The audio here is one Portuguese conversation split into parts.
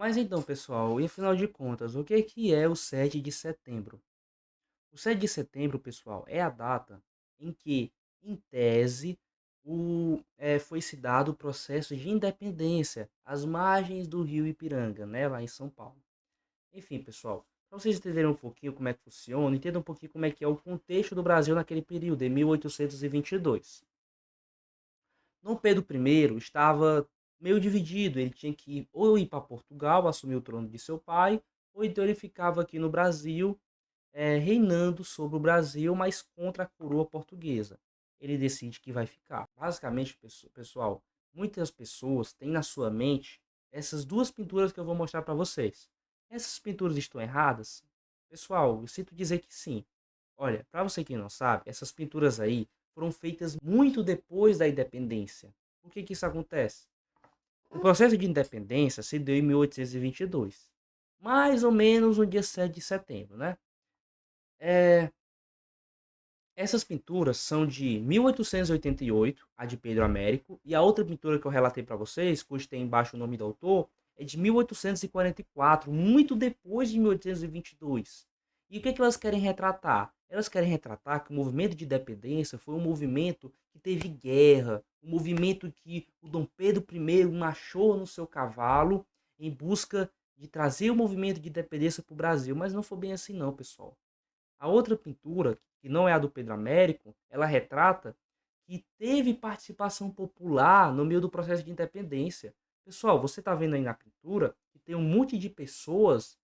Mas então, pessoal, e afinal de contas, o que é o 7 de setembro? O 7 de setembro, pessoal, é a data em que, em tese, foi se dado o processo de independência às margens do rio Ipiranga, né, lá em São Paulo. Enfim, pessoal, para vocês entenderem um pouquinho como é que funciona, entendam um pouquinho como é que é o contexto do Brasil naquele período, em 1822. Dom Pedro I estava meio dividido, ele tinha que ou ir para Portugal, assumir o trono de seu pai, ou então ele ficava aqui no Brasil, reinando sobre o Brasil, mas contra a coroa portuguesa. Ele decide que vai ficar. Basicamente, pessoal, muitas pessoas têm na sua mente essas duas pinturas que eu vou mostrar para vocês. Essas pinturas estão erradas? Pessoal, eu sinto dizer que sim. Olha, para você que não sabe, essas pinturas aí foram feitas muito depois da independência. Por que que isso acontece? O processo de independência se deu em 1822, mais ou menos no dia 7 de setembro, né? É, essas pinturas são de 1888, a de Pedro Américo, e a outra pintura que eu relatei para vocês, cujo tem embaixo o nome do autor, é de 1844, muito depois de 1822. E o que, é que elas querem retratar? Elas querem retratar que o movimento de independência foi um movimento que teve guerra, um movimento que o Dom Pedro I marchou no seu cavalo em busca de trazer o movimento de independência para o Brasil, mas não foi bem assim não, pessoal. A outra pintura, que não é a do Pedro Américo, ela retrata que teve participação popular no meio do processo de independência. Pessoal, você está vendo aí na pintura que tem um monte de pessoas,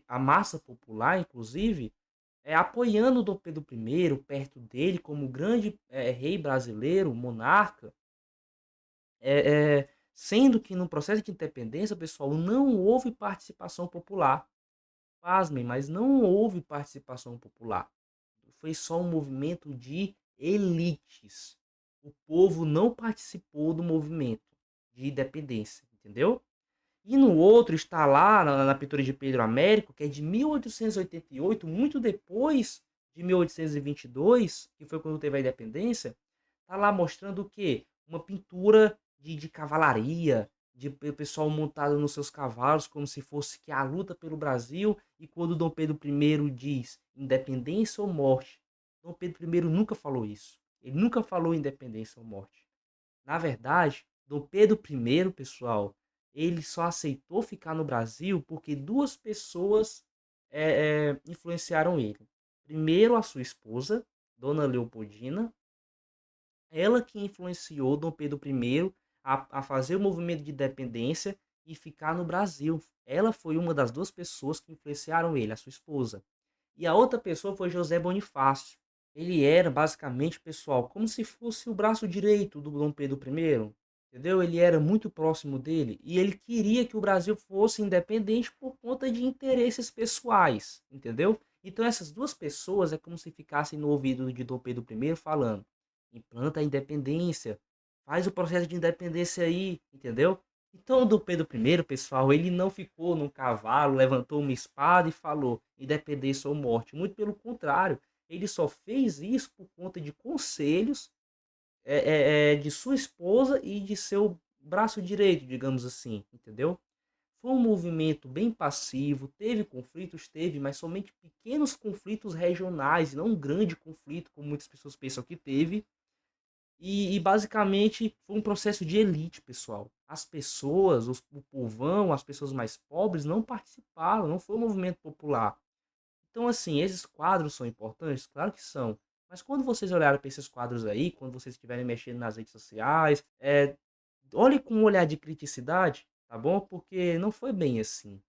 a massa popular, inclusive, apoiando o Dom Pedro I, perto dele, como grande rei brasileiro, monarca, sendo que no processo de independência, pessoal, não houve participação popular. Pasmem, mas não houve participação popular. Foi só um movimento de elites. O povo não participou do movimento de independência, entendeu? E no outro está lá na pintura de Pedro Américo, que é de 1888, muito depois de 1822, que foi quando teve a independência, está lá mostrando o quê? Uma pintura de cavalaria, de pessoal montado nos seus cavalos, como se fosse que a luta pelo Brasil, e quando Dom Pedro I diz independência ou morte, Dom Pedro I nunca falou isso. Ele nunca falou independência ou morte. Na verdade, Dom Pedro I, pessoal, ele só aceitou ficar no Brasil porque duas pessoas influenciaram ele. Primeiro, a sua esposa, Dona Leopoldina, ela que influenciou Dom Pedro I a fazer o movimento de independência e ficar no Brasil. Ela foi uma das duas pessoas que influenciaram ele, a sua esposa. E a outra pessoa foi José Bonifácio. Ele era basicamente, pessoal, como se fosse o braço direito do Dom Pedro I, entendeu? Ele era muito próximo dele e ele queria que o Brasil fosse independente por conta de interesses pessoais, entendeu? Então essas duas pessoas é como se ficassem no ouvido de Dom Pedro I falando: implanta a independência, faz o processo de independência aí, entendeu? Então, o Dom Pedro I, pessoal, ele não ficou num cavalo, levantou uma espada e falou independência ou morte. Muito pelo contrário, ele só fez isso por conta de conselhos de sua esposa e de seu braço direito, digamos assim, entendeu? Foi um movimento bem passivo, teve conflitos, teve, mas somente pequenos conflitos regionais, não um grande conflito, como muitas pessoas pensam que teve, e basicamente foi um processo de elite, pessoal. As pessoas, o povão, as pessoas mais pobres não participaram, não foi um movimento popular. Então, assim, esses quadros são importantes? Claro que são. Mas quando vocês olharem para esses quadros aí, quando vocês estiverem mexendo nas redes sociais, olhe com um olhar de criticidade, tá bom? Porque não foi bem assim.